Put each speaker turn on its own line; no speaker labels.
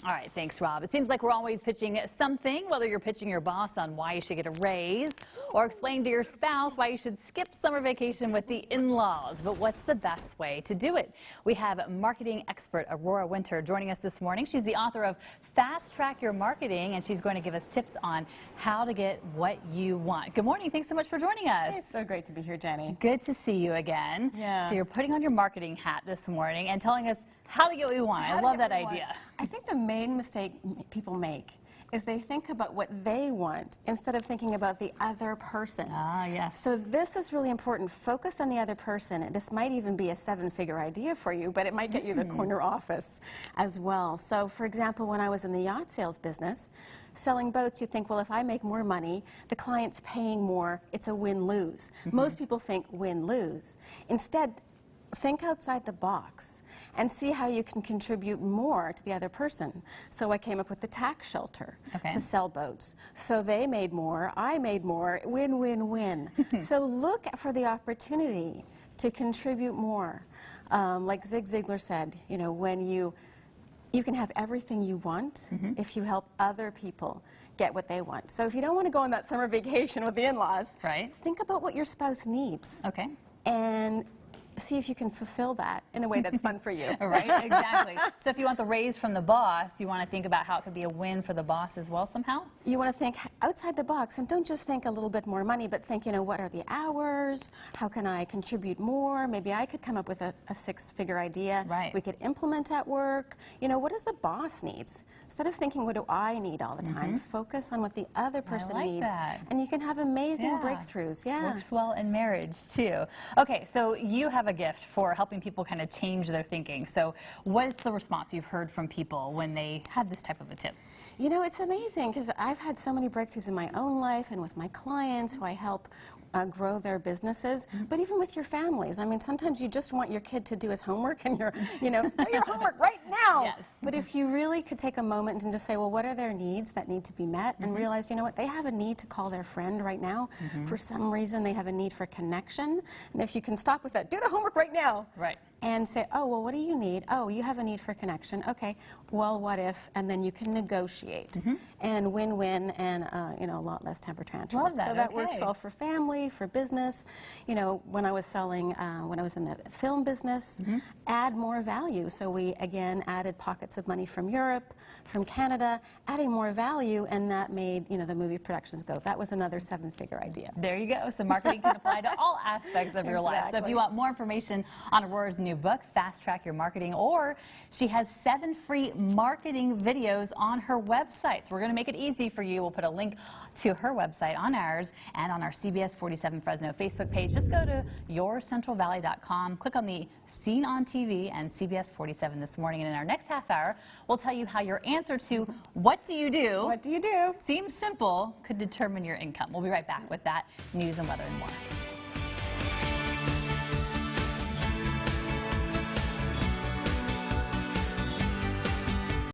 All right, thanks, Rob. It seems like we're always pitching something, whether you're pitching your boss on why you should get a raise or explain to your spouse why you should skip summer vacation with the in-laws. But what's the best way to do it? We have marketing expert Aurora Winter joining us this morning. She's the author of Fastrack Your Marketing, and she's going to give us tips on how to get what you want. Good morning. Thanks so much for joining us.
It's so great to be here, Jenny.
Good to see you again.
Yeah.
So you're putting on your marketing hat this morning and telling us how to get what we want. I love that idea.
I think the main mistake people make is they think about what they want instead of thinking about the other person.
Ah, yes.
So this is really important. Focus on the other person. This might even be a seven-figure idea for you, but it might get you the corner office as well. So, for example, when I was in the yacht sales business, selling boats, you think, well, if I make more money, the client's paying more, it's a win-lose. Most people think win-lose. Instead, think outside the box and see how you can contribute more to the other person. So I came up with the tax shelter to sell boats. So they made more, I made more, win, win, win. So look for the opportunity to contribute more. Like Zig Ziglar said, you know, when you can have everything you want if you help other people get what they want. So if you don't want to go on that summer vacation with the in-laws, think about what your spouse needs. And see if you can fulfill that in a way that's fun for you.
Right, exactly. So if you want the raise from the boss, you want to think about how it could be a win for the boss as well somehow?
You want to think outside the box and don't just think a little bit more money, but think, you know, what are the hours? How can I contribute more? Maybe I could come up with a six-figure idea we could implement at work. You know, what does the boss needs? Instead of thinking, what do I need all the time, focus on what the other person needs. And you can have amazing breakthroughs.
Works well in marriage too. Okay, so you have a gift for helping people kind of change their thinking. So what's the response you've heard from people when they have this type of a tip?
You know, it's amazing because I've had so many breakthroughs in my own life and with my clients who I help grow their businesses, but even with your families. I mean, sometimes you just want your kid to do his homework and you're, you know, do your homework right now. But if you really could take a moment and just say, well, what are their needs that need to be met, and realize, you know what, they have a need to call their friend right now. For some reason, they have a need for connection. And if you can stop with that, do the homework right now. And say, oh, well, what do you need? Oh, you have a need for connection. Okay, well, what if? And then you can negotiate and win-win and, you know, a lot less temper tantrums.
Love that.
So that works well for family, for business. You know, when I was selling, when I was in the film business, add more value. So we, again, added pockets of money from Europe, from Canada, adding more value, and that made, you know, the movie productions go. That was another seven-figure idea.
There you go. So marketing can apply to all aspects of your life. So if you want more information on Aurora's new book, Fastrack Your Marketing, or she has 7 free marketing videos on her website. So we're going to make it easy for you. We'll put a link to her website on ours and on our CBS 47 Fresno Facebook page. Just go to yourcentralvalley.com, click on the Seen on TV and CBS 47 this morning. And in our next half hour, we'll tell you how your answer to what do you do
seems
simple could determine your income. We'll be right back with that news and weather and more.